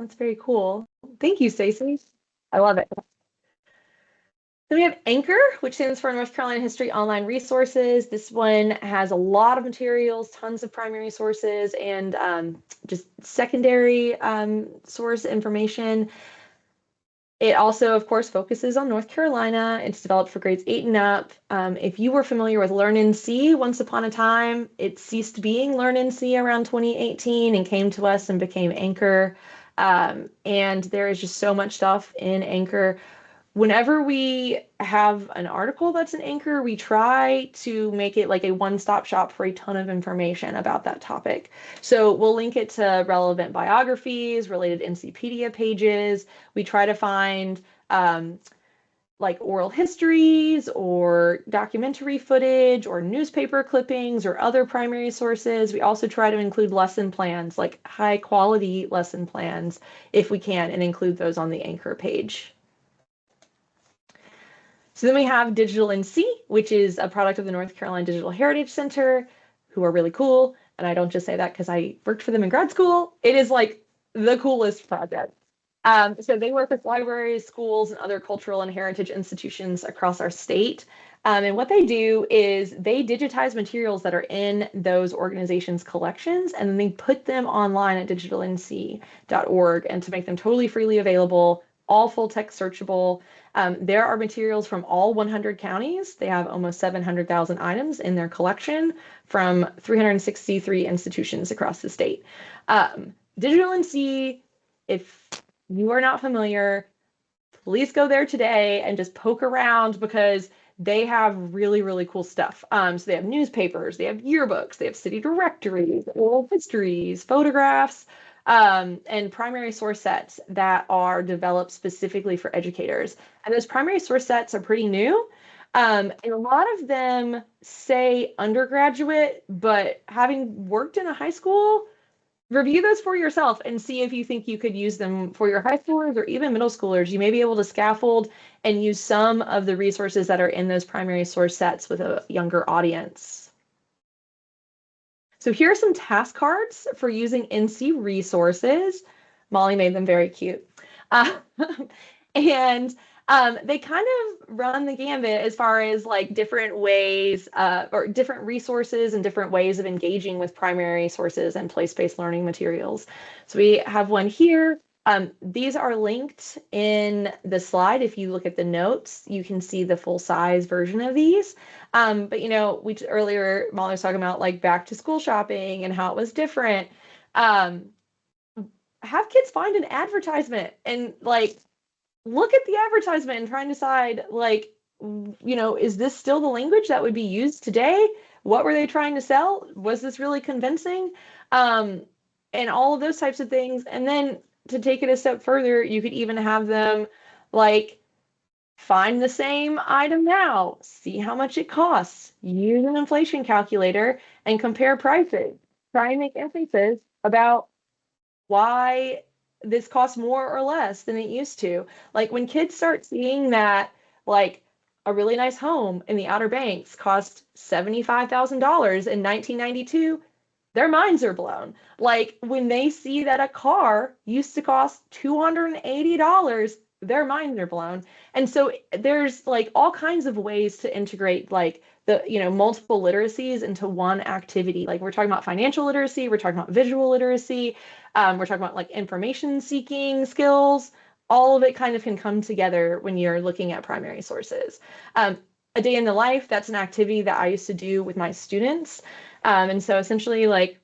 That's very cool. Thank you, Stacey. I love it. Then we have Anchor, which stands for North Carolina History Online Resources. This one has a lot of materials, tons of primary sources, and just secondary source information. It also, of course, focuses on North Carolina. It's developed for grades 8 and up. If you were familiar with LearnNC once upon a time, it ceased being LearnNC around 2018 and came to us and became Anchor. And there is just so much stuff in Anchor. Whenever we have an article that's an Anchor, we try to make it like a one-stop shop for a ton of information about that topic. So we'll link it to relevant biographies, related NCpedia pages. We try to find like oral histories or documentary footage or newspaper clippings or other primary sources. We also try to include lesson plans, like high quality lesson plans, if we can, and include those on the Anchor page. So then we have Digital NC, which is a product of the North Carolina Digital Heritage Center, who are really cool. And I don't just say that because I worked for them in grad school. It is like the coolest project. So they work with libraries, schools, and other cultural and heritage institutions across our state. And what they do is they digitize materials that are in those organizations' collections, and then they put them online at digitalnc.org and to make them totally freely available all full text searchable. There are materials from all 100 counties. They have almost 700,000 items in their collection from 363 institutions across the state. Digital NC, if you are not familiar, please go there today and just poke around because they have really, really cool stuff. So they have newspapers, they have yearbooks, they have city directories, oral histories, photographs, and primary source sets that are developed specifically for educators. And those primary source sets are pretty new. And a lot of them say undergraduate, but having worked in a high school, review those for yourself and see if you think you could use them for your high schoolers or even middle schoolers. You may be able to scaffold and use some of the resources that are in those primary source sets with a younger audience. So here are some task cards for using NC resources. Molly made them very cute. And they kind of run the gambit as far as like different ways or different resources and different ways of engaging with primary sources and place-based learning materials. So we have one here. These are linked in the slide. If you look at the notes, you can see the full-size version of these. But you know, earlier Molly was talking about like back to school shopping and how it was different. Have kids find an advertisement and like look at the advertisement and try and decide, like, you know, is this still the language that would be used today? What were they trying to sell? Was this really convincing? And all of those types of things. And then to take it a step further, you could even have them like find the same item now, see how much it costs, use an inflation calculator and compare prices. Try and make inferences about why this costs more or less than it used to. Like when kids start seeing that, like a really nice home in the Outer Banks cost $75,000 in 1992, their minds are blown. Like when they see that a car used to cost $280, their minds are blown. And so there's like all kinds of ways to integrate like the, you know, multiple literacies into one activity. Like we're talking about financial literacy, we're talking about visual literacy, we're talking about like information seeking skills. All of it kind of can come together when you're looking at primary sources. A day in the life, that's an activity that I used to do with my students. And so essentially like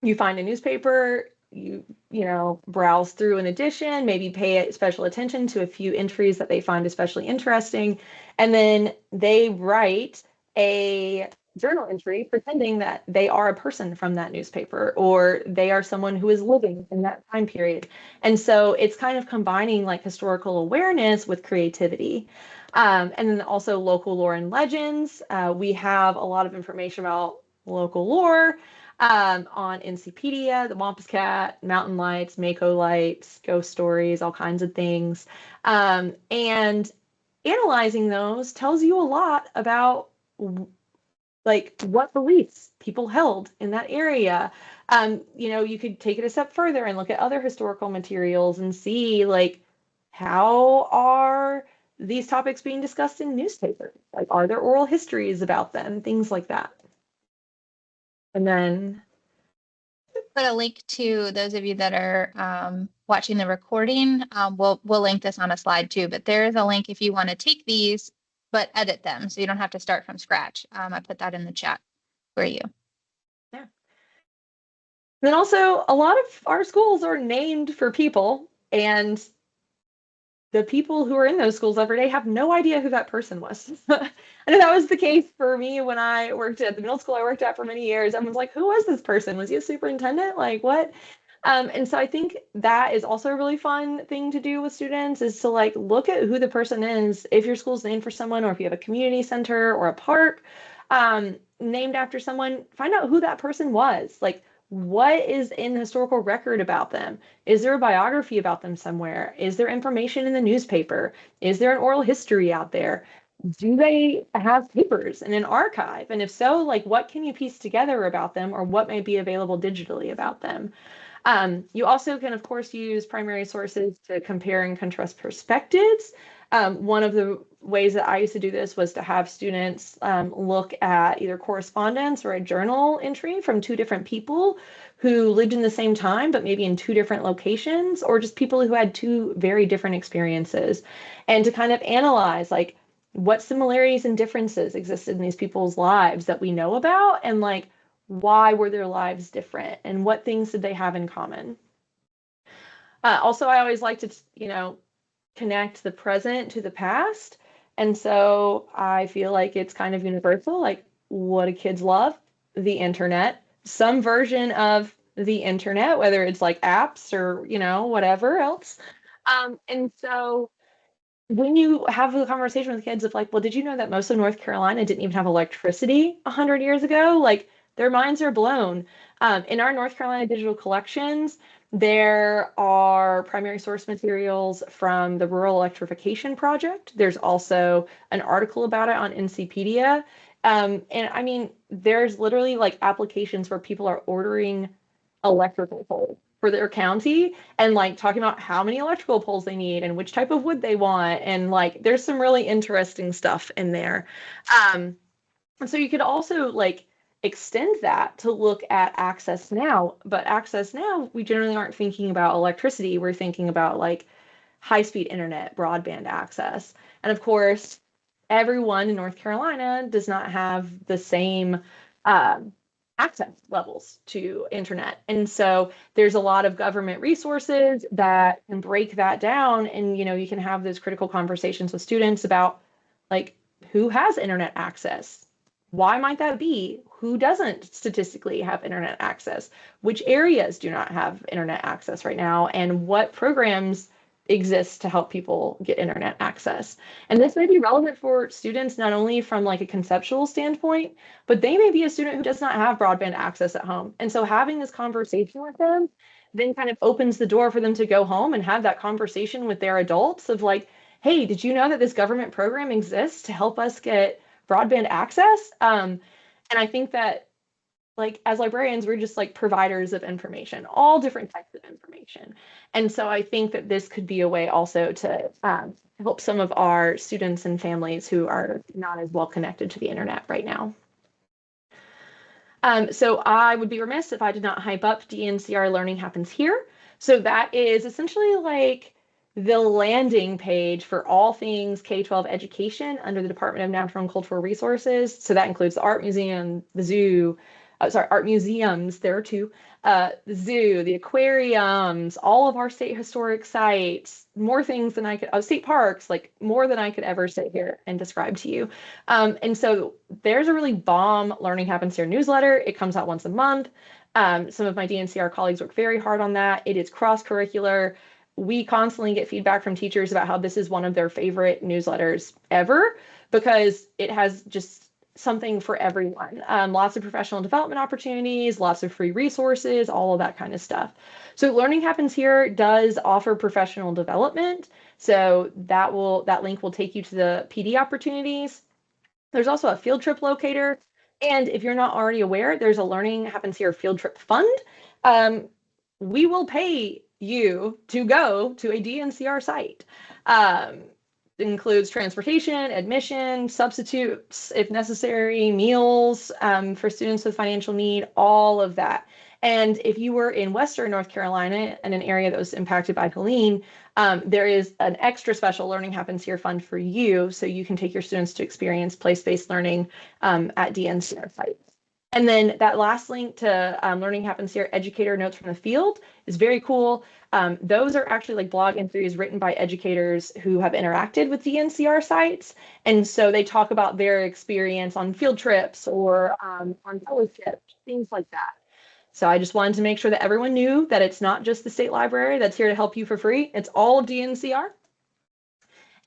you find a newspaper, you know, browse through an edition, maybe pay special attention to a few entries that they find especially interesting. And then they write a journal entry pretending that they are a person from that newspaper or they are someone who is living in that time period. And so it's kind of combining like historical awareness with creativity. And then also local lore and legends. We have a lot of information about local lore on NCpedia, the Wampus Cat, Mountain Lights, Mako Lights, ghost stories, all kinds of things. And analyzing those tells you a lot about like what beliefs people held in that area. You know, you could take it a step further and look at other historical materials and see like how are these topics being discussed in newspapers? Like, are there oral histories about them? Things like that. And then put a link to those of you that are watching the recording. We'll link this on a slide too, but there is a link if you want to take these, but edit them. So you don't have to start from scratch. I put that in the chat for you. Yeah. Then also a lot of our schools are named for people, and the people who are in those schools every day have no idea who that person was. I know that was the case for me when I worked at the middle school I worked at for many years. Everyone's like, who was this person? Was he a superintendent? Like what? And so I think that is also a really fun thing to do with students is to like look at who the person is. If your school's named for someone, or if you have a community center or a park named after someone, find out who that person was. Like, what is in the historical record about them? Is there a biography about them somewhere? Is there information in the newspaper? Is there an oral history out there? Do they have papers in an archive? And if so, like what can you piece together about them, or what may be available digitally about them? You also can, of course, use primary sources to compare and contrast perspectives. One of the ways that I used to do this was to have students look at either correspondence or a journal entry from two different people who lived in the same time, but maybe in two different locations, or just people who had two very different experiences, and to kind of analyze like what similarities and differences existed in these people's lives that we know about, and like why were their lives different and what things did they have in common. Also, I always like to, connect the present to the past. And so I feel like it's kind of universal. Like, what do kids love? The internet, some version of the internet, whether it's like apps or, whatever else. And so when you have a conversation with kids of like, well, did you know that most of North Carolina didn't even have electricity 100 years ago? Like, their minds are blown. In our North Carolina digital collections, there are primary source materials from the Rural Electrification Project. There's also an article about it on NCpedia. And I mean, there's literally like applications where people are ordering electrical poles for their county and like talking about how many electrical poles they need and which type of wood they want. And like, there's some really interesting stuff in there. And so you could also like extend that to look at access now, but access now, we generally aren't thinking about electricity. We're thinking about like high-speed internet, broadband access. And of course, everyone in North Carolina does not have the same access levels to internet. And so there's a lot of government resources that can break that down. And, you can have those critical conversations with students about like, who has internet access? Why might that be? Who doesn't statistically have internet access? Which areas do not have internet access right now? And what programs exist to help people get internet access? And this may be relevant for students not only from like a conceptual standpoint, but they may be a student who does not have broadband access at home. And so having this conversation with them then kind of opens the door for them to go home and have that conversation with their adults of like, hey, did you know that this government program exists to help us get broadband access? And I think that like as librarians, we're just like providers of information, all different types of information. And so I think that this could be a way also to help some of our students and families who are not as well connected to the internet right now. So I would be remiss if I did not hype up DNCR Learning Happens Here. So that is essentially like the landing page for all things K-12 education under the Department of Natural and Cultural Resources. So that includes the art museum, the zoo, art museums, there are two, the zoo, the aquariums, all of our state historic sites, more things than I could, state parks, like more than I could ever sit here and describe to you. And so there's a really bomb Learning Happens Here newsletter. It comes out once a month. Some of my DNCR colleagues work very hard on that. It is cross-curricular. We constantly get feedback from teachers about how this is one of their favorite newsletters ever because it has just something for everyone. Lots of professional development opportunities, lots of free resources, all of that kind of stuff. So Learning Happens Here does offer professional development. So that link will take you to the PD opportunities. There's also a field trip locator. And if you're not already aware, there's a Learning Happens Here field trip fund. We will pay you to go to a DNCR site. It includes transportation, admission, substitutes if necessary, meals for students with financial need, all of that. And if you were in Western North Carolina in an area that was impacted by Helene, there is an extra special Learning Happens Here fund for you, so you can take your students to experience place-based learning at DNCR sites. And then that last link to Learning Happens Here educator notes from the field is very cool. Those are actually like blog entries written by educators who have interacted with DNCR sites. And so they talk about their experience on field trips or on fellowships, things like that. So I just wanted to make sure that everyone knew that it's not just the state library that's here to help you for free. It's all of DNCR.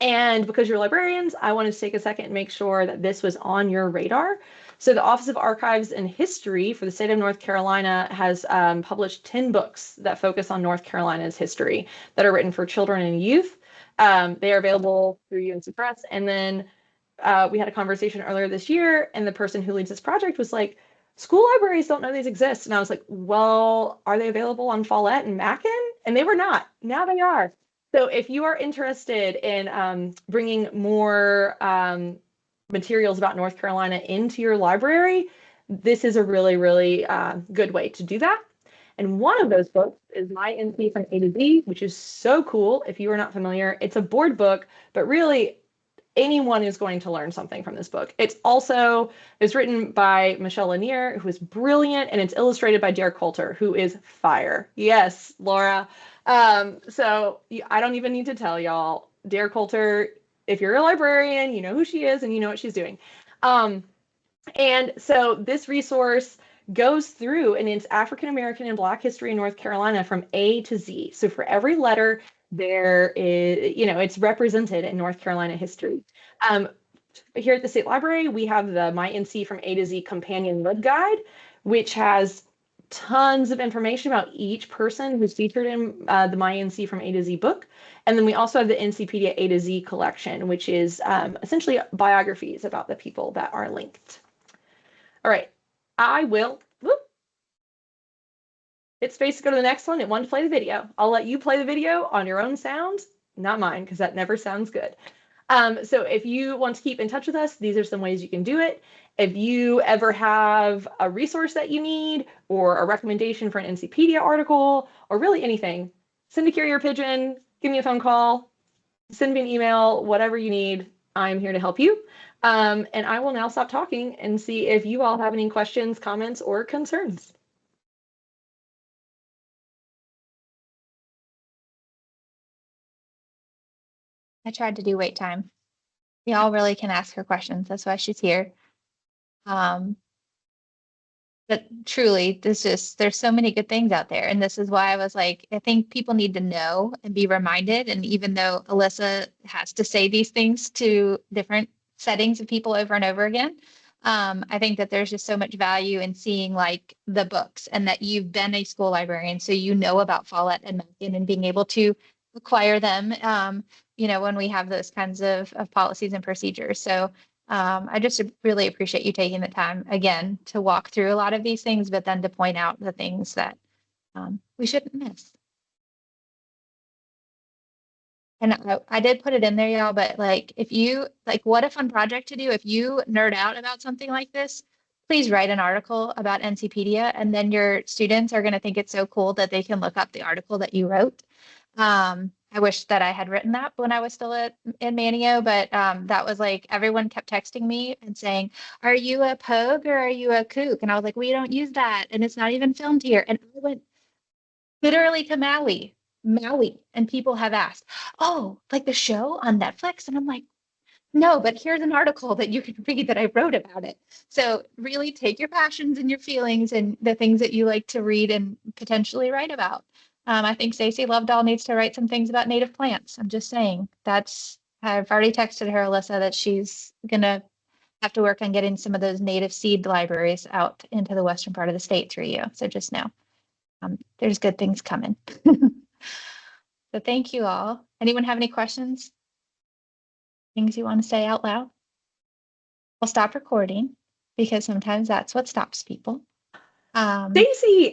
And because you're librarians, I wanted to take a second and make sure that this was on your radar. So the Office of Archives and History for the state of North Carolina has published 10 books that focus on North Carolina's history that are written for children and youth. They are available through UNC Press. And then we had a conversation earlier this year, and the person who leads this project was like, school libraries don't know these exist. And I was like, well, are they available on Follett and Mackin? And they were not. Now they are. So if you are interested in bringing more materials about North Carolina into your library, this is a really, really good way to do that. And one of those books is My NC from A to Z, which is so cool. If you are not familiar, it's a board book, but really anyone is going to learn something from this book. It's written by Michelle Lanier, who is brilliant, and it's illustrated by Derek Coulter, who is fire. Yes, Laura. So I don't even need to tell y'all, Derek Coulter, if you're a librarian, you know who she is and you know what she's doing. And so this resource goes through, and it's African American and Black history in North Carolina from A to Z. So for every letter, there is, it's represented in North Carolina history. Here at the State Library, we have the My NC from A to Z companion LibGuide, which has tons of information about each person who's featured in the My NC from A to Z book. And then we also have the NCpedia A to Z collection, which is essentially biographies about the people that are linked. All right, hit space to go to the next one. It wanted to play the video. I'll let you play the video on your own sound, not mine, because that never sounds good. So if you want to keep in touch with us, these are some ways you can do it. If you ever have a resource that you need or a recommendation for an NCpedia article or really anything, send a carrier pigeon, give me a phone call, send me an email, whatever you need. I'm here to help you. And I will now stop talking and see if you all have any questions, comments, or concerns. I tried to do wait time. Y'all really can ask her questions. That's why she's here. But truly, there's so many good things out there. And this is why I was like, I think people need to know and be reminded. And even though Alyssa has to say these things to different settings of people over and over again, I think that there's just so much value in seeing like the books and that you've been a school librarian. So you know about Follett and Malkin and being able to acquire them, when we have those kinds of policies and procedures. So I just really appreciate you taking the time again to walk through a lot of these things, but then to point out the things that we shouldn't miss. And I did put it in there, y'all, but what a fun project to do. If you nerd out about something like this, please write an article about NCpedia, and then your students are going to think it's so cool that they can look up the article that you wrote. I wish that I had written that when I was still in Manio, but that was like everyone kept texting me and saying, "Are you a pogue or are you a kook?" And I was like, "We don't use that, and it's not even filmed here." And I went literally to Maui, and people have asked, "Oh, like the show on Netflix?" And I'm like, "No, but here's an article that you can read that I wrote about it." So really take your passions and your feelings and the things that you like to read and potentially write about. I think Stacey Lovedoll needs to write some things about native plants. I'm just saying I've already texted her, Alyssa, that she's gonna have to work on getting some of those native seed libraries out into the western part of the state through you. So just know there's good things coming. So thank you all. Anyone have any questions? Things you want to say out loud? I'll stop recording because sometimes that's what stops people. Stacey,